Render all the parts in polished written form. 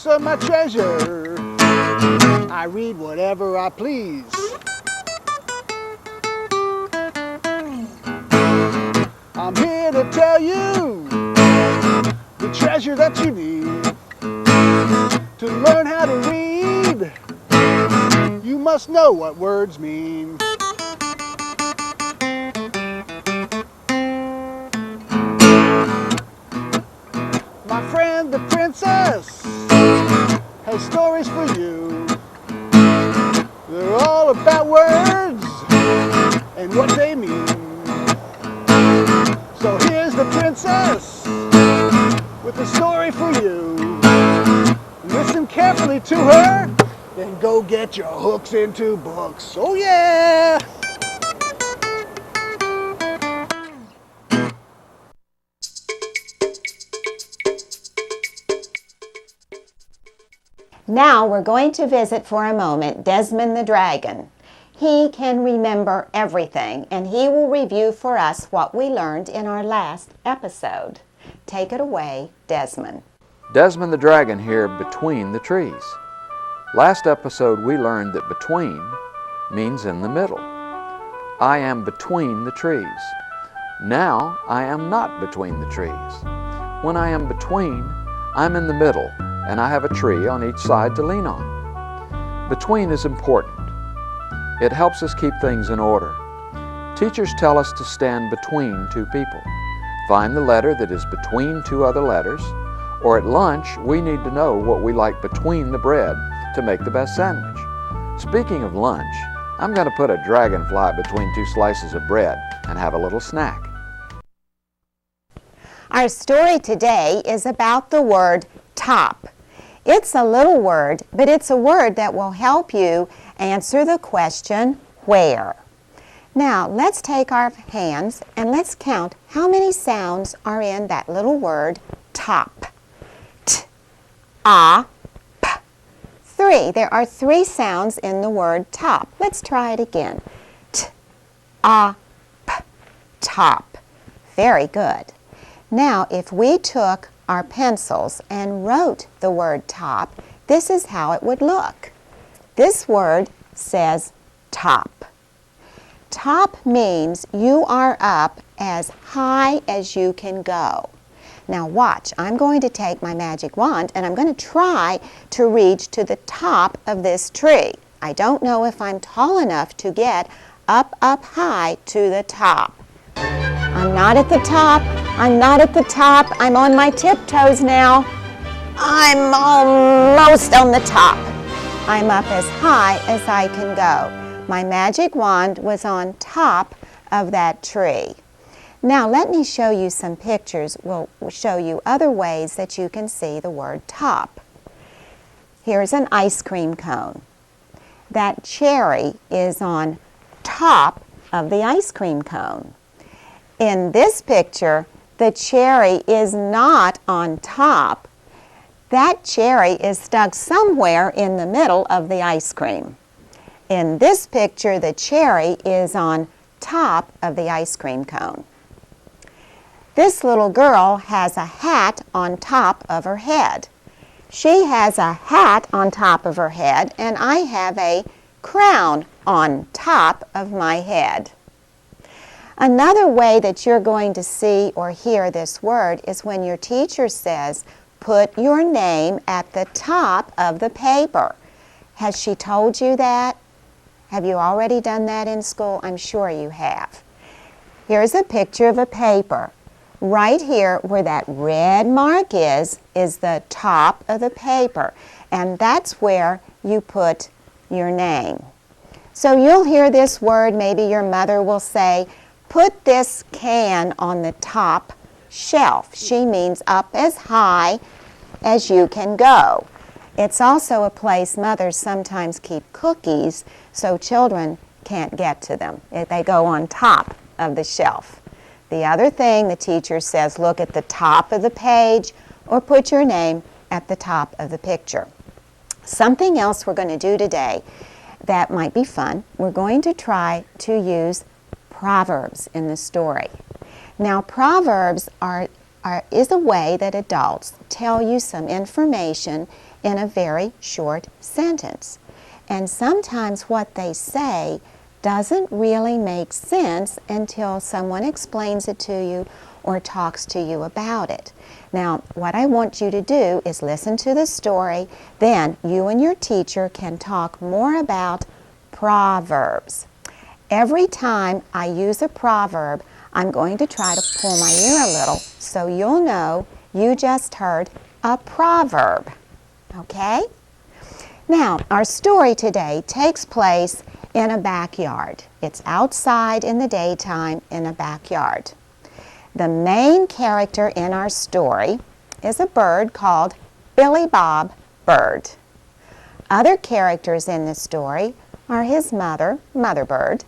books are my treasure. I read whatever I please. I'm here to tell you the treasure that you need. To learn how to read, you must know what words mean. My friend the princess has stories for you. They're all about words and what they mean. So here's the princess with a story for you. Listen carefully to her, then go get your hooks into books. Oh yeah! Now we're going to visit for a moment Desmond the Dragon. He can remember everything, and he will review for us what we learned in our last episode. Take it away, Desmond. Desmond the Dragon here, between the trees. Last episode we learned that between means in the middle. I am between the trees. Now I am not between the trees. When I am between, I'm in the middle, and I have a tree on each side to lean on. Between is important. It helps us keep things in order. Teachers tell us to stand between two people. Find the letter that is between two other letters, or at lunch we need to know what we like between the bread to make the best sandwich. Speaking of lunch, I'm going to put a dragonfly between two slices of bread and have a little snack. Our story today is about the word top. It's a little word, but it's a word that will help you answer the question, where? Now, let's take our hands and let's count how many sounds are in that little word, top. T, a, p. 3. There are 3 sounds in the word top. Let's try it again. T, a, p, top. Very good. Now, if we took our pencils and wrote the word top, this is how it would look. This word says top. Top means you are up as high as you can go. Now watch, I'm going to take my magic wand and I'm going to try to reach to the top of this tree. I don't know if I'm tall enough to get up high to the top. I'm not at the top. I'm not at the top. I'm on my tiptoes now. I'm almost on the top. I'm up as high as I can go. My magic wand was on top of that tree. Now let me show you some pictures. We'll show you other ways that you can see the word top. Here's an ice cream cone. That cherry is on top of the ice cream cone. In this picture, the cherry is not on top. That cherry is stuck somewhere in the middle of the ice cream. In this picture, the cherry is on top of the ice cream cone. This little girl has a hat on top of her head. She has a hat on top of her head, and I have a crown on top of my head. Another way that you're going to see or hear this word is when your teacher says, put your name at the top of the paper. Has she told you that? Have you already done that in school? I'm sure you have. Here's a picture of a paper. Right here where that red mark is the top of the paper. And that's where you put your name. So you'll hear this word, maybe your mother will say, put this can on the top shelf. She means up as high as you can go. It's also a place mothers sometimes keep cookies so children can't get to them. They go on top of the shelf. The other thing the teacher says, look at the top of the page or put your name at the top of the picture. Something else we're going to do today that might be fun, we're going to try to use Proverbs in the story. Now, Proverbs is a way that adults tell you some information in a very short sentence. And sometimes what they say doesn't really make sense until someone explains it to you or talks to you about it. Now, what I want you to do is listen to the story, then you and your teacher can talk more about Proverbs. Every time I use a proverb, I'm going to try to pull my ear a little so you'll know you just heard a proverb. Okay? Now, our story today takes place in a backyard. It's outside in the daytime in a backyard. The main character in our story is a bird called Billy Bob Bird. Other characters in the story are his mother, Mother Bird,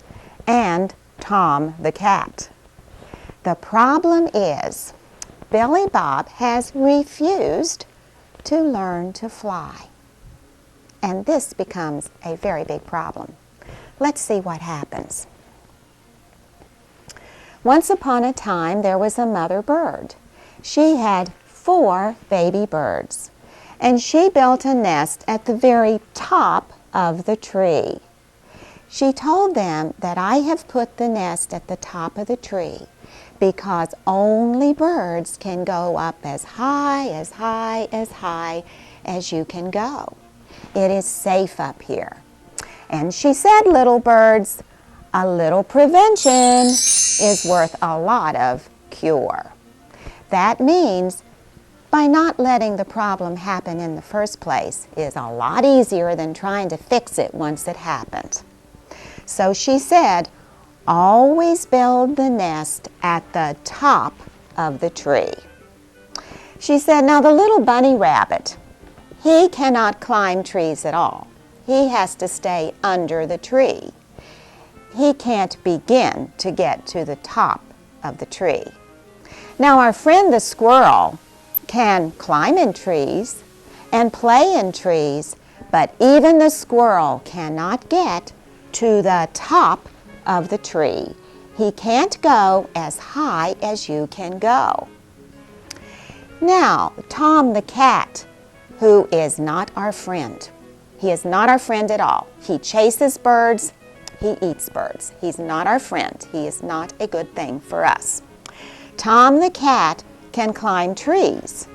and Tom the cat. The problem is Billy Bob has refused to learn to fly. And this becomes a very big problem. Let's see what happens. Once upon a time, there was a mother bird. She had 4 baby birds, and she built a nest at the very top of the tree. She told them that I have put the nest at the top of the tree because only birds can go up as high, as high, as high as you can go. It is safe up here. And she said, little birds, a little prevention is worth a lot of cure. That means by not letting the problem happen in the first place is a lot easier than trying to fix it once it happened. So she said, always build the nest at the top of the tree. She said, now the little bunny rabbit, he cannot climb trees at all. He has to stay under the tree. He can't begin to get to the top of the tree. Now our friend the squirrel can climb in trees and play in trees, but even the squirrel cannot get to the top of the tree. He can't go as high as you can go. Now, Tom the cat, who is not our friend. He is not our friend at all. He chases birds. He eats birds. He's not our friend. He is not a good thing for us. Tom the cat can climb trees.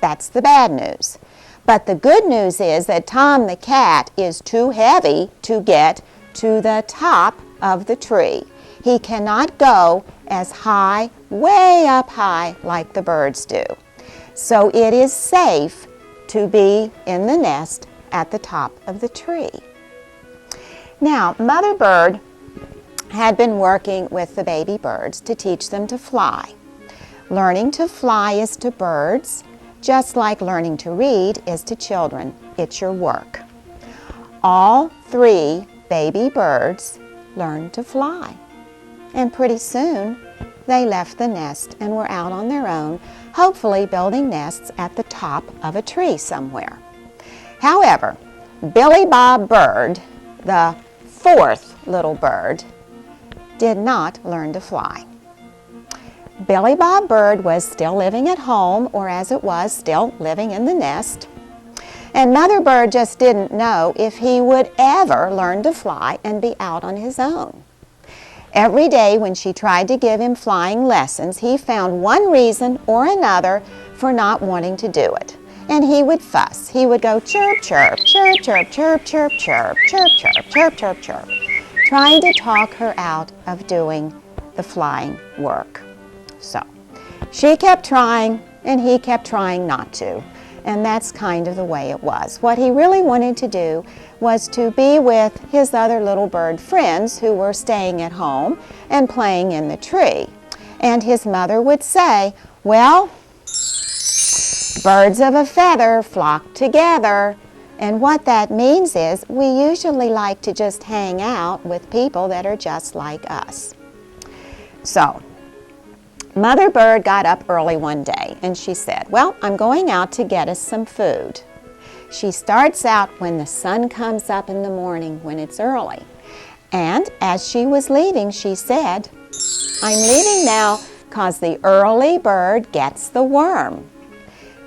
That's the bad news. But the good news is that Tom the cat is too heavy to get to the top of the tree. He cannot go as high, way up high, like the birds do. So it is safe to be in the nest at the top of the tree. Now, Mother Bird had been working with the baby birds to teach them to fly. Learning to fly is to birds, just like learning to read is to children. It's your work. All 3 baby birds learned to fly. And pretty soon, they left the nest and were out on their own, hopefully building nests at the top of a tree somewhere. However, Billy Bob Bird, the 4th little bird, did not learn to fly. Billy Bob Bird was still living at home, or as it was, still living in the nest. And Mother Bird just didn't know if he would ever learn to fly and be out on his own. Every day when she tried to give him flying lessons, he found one reason or another for not wanting to do it. And he would fuss. He would go chirp, chirp, chirp, chirp, chirp, chirp, chirp, chirp, chirp, chirp, chirp, chirp, trying to talk her out of doing the flying work. So she kept trying, and he kept trying not to. And that's kind of the way it was. What he really wanted to do was to be with his other little bird friends who were staying at home and playing in the tree. And his mother would say, well, birds of a feather flock together. And what that means is we usually like to just hang out with people that are just like us. So Mother Bird got up early one day and she said, well, I'm going out to get us some food. She starts out when the sun comes up in the morning, when it's early. And as she was leaving, she said, I'm leaving now because the early bird gets the worm.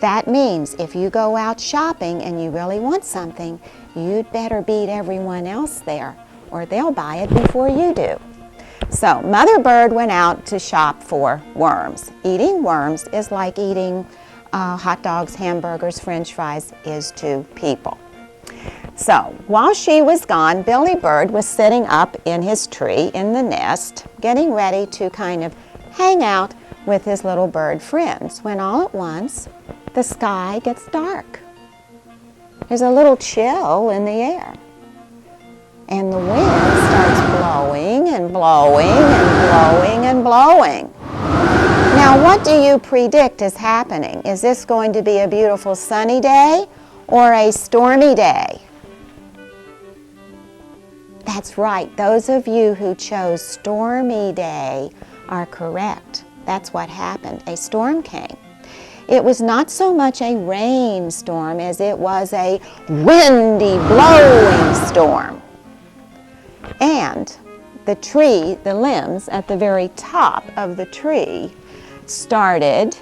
That means if you go out shopping and you really want something, you'd better beat everyone else there, or they'll buy it before you do. So Mother Bird went out to shop for worms. Eating worms is like eating hot dogs, hamburgers, French fries is to people. So while she was gone, Billy Bird was sitting up in his tree in the nest, getting ready to kind of hang out with his little bird friends, when all at once the sky gets dark. There's a little chill in the air. And the wind starts blowing and blowing and blowing and blowing. Now, what do you predict is happening? Is this going to be a beautiful sunny day or a stormy day? That's right. Those of you who chose stormy day are correct. That's what happened. A storm came. It was not so much a rainstorm as it was a windy, blowing storm. And the tree, the limbs at the very top of the tree started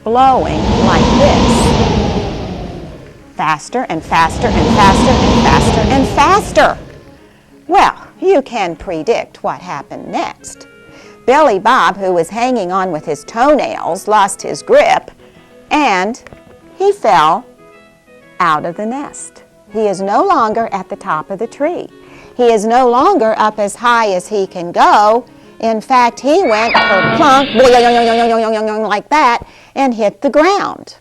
blowing like this. Faster and faster and faster and faster and faster. Well, you can predict what happened next. Billy Bob, who was hanging on with his toenails, lost his grip, and he fell out of the nest. He is no longer at the top of the tree. He is no longer up as high as he can go. In fact, he went plunk, like that, and hit the ground.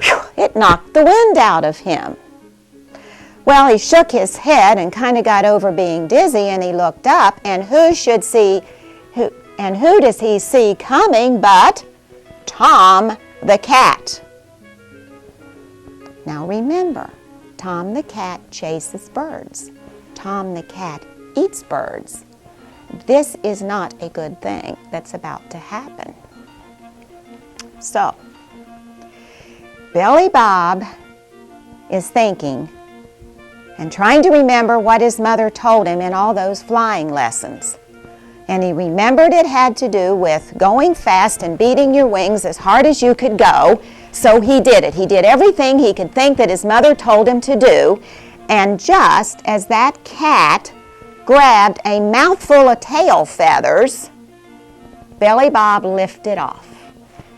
Whew, it knocked the wind out of him. Well, he shook his head and kind of got over being dizzy, and he looked up, and who does he see coming but Tom the cat? Now remember, Tom the cat chases birds. Tom the cat eats birds. This is not a good thing that's about to happen. So, Billy Bob is thinking and trying to remember what his mother told him in all those flying lessons. And he remembered it had to do with going fast and beating your wings as hard as you could go. So he did it. He did everything he could think that his mother told him to do. And just as that cat grabbed a mouthful of tail feathers, Billy Bob lifted off.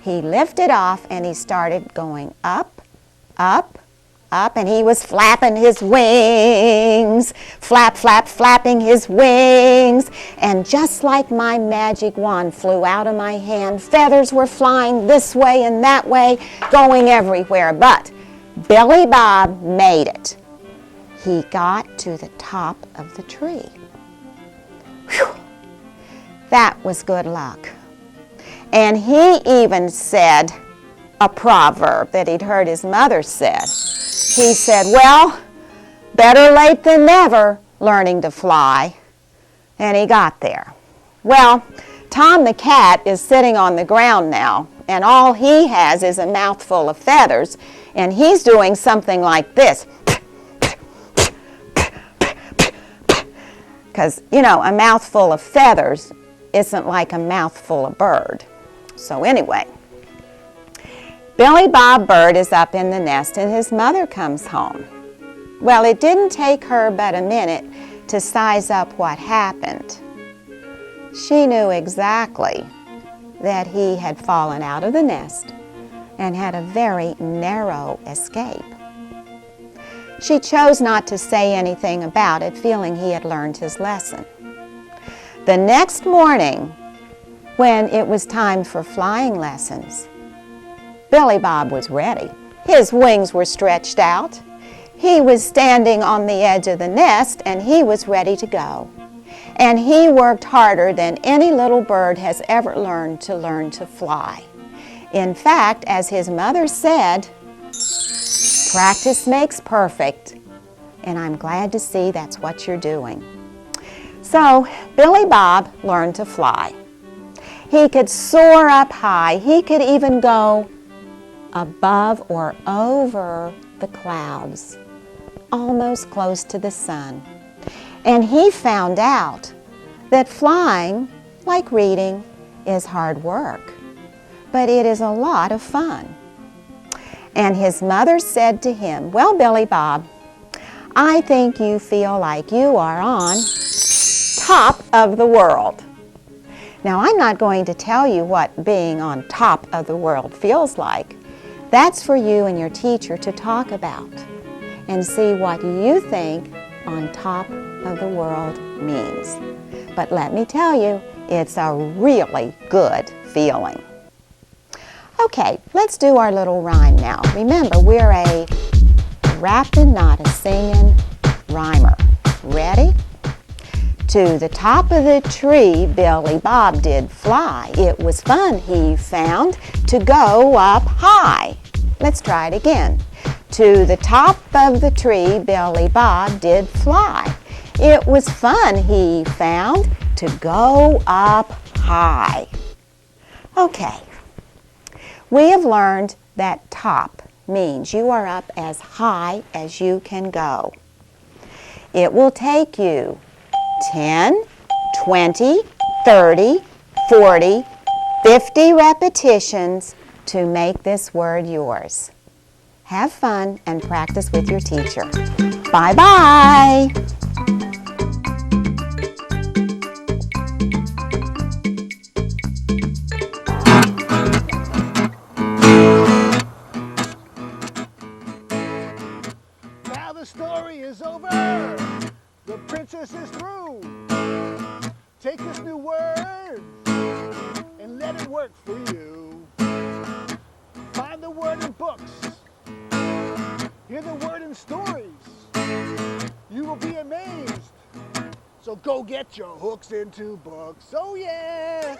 He lifted off and he started going up, up, up, and he was flapping his wings, flap, flap, flapping his wings. And just like my magic wand flew out of my hand, feathers were flying this way and that way, going everywhere. But Billy Bob made it. He got to the top of the tree. Whew. That was good luck. And he even said a proverb that he'd heard his mother said. He said, well, better late than never, learning to fly. And he got there. Well, Tom the cat is sitting on the ground now, and all he has is a mouthful of feathers, and he's doing something like this. Because, you know, a mouthful of feathers isn't like a mouthful of bird. So anyway, Billy Bob Bird is up in the nest and his mother comes home. Well, it didn't take her but a minute to size up what happened. She knew exactly that he had fallen out of the nest and had a very narrow escape. She chose not to say anything about it, feeling he had learned his lesson. The next morning, when it was time for flying lessons, Billy Bob was ready. His wings were stretched out. He was standing on the edge of the nest, and he was ready to go. And he worked harder than any little bird has ever learned to fly. In fact, as his mother said, practice makes perfect, and I'm glad to see that's what you're doing. So, Billy Bob learned to fly. He could soar up high. He could even go above or over the clouds, almost close to the sun. And he found out that flying, like reading, is hard work. but it is a lot of fun. And his mother said to him, "Well, Billy Bob, I think you feel like you are on top of the world." Now, I'm not going to tell you what being on top of the world feels like. That's for you and your teacher to talk about and see what you think on top of the world means. But let me tell you, it's a really good feeling. Okay, let's do our little rhyme now. Remember, we're a rapping, not a singing rhymer. Ready? To the top of the tree, Billy Bob did fly. It was fun, he found, to go up high. Let's try it again. To the top of the tree, Billy Bob did fly. It was fun, he found, to go up high. Okay, we have learned that top means you are up as high as you can go. It will take you 10, 20, 30, 40, 50 repetitions to make this word yours. Have fun and practice with your teacher. Bye-bye. Now the story is over. The princess is through. Take this new word and let it work for you. Find the word in books. Hear the word in stories. You will be amazed. So go get your hooks into books. Oh yeah!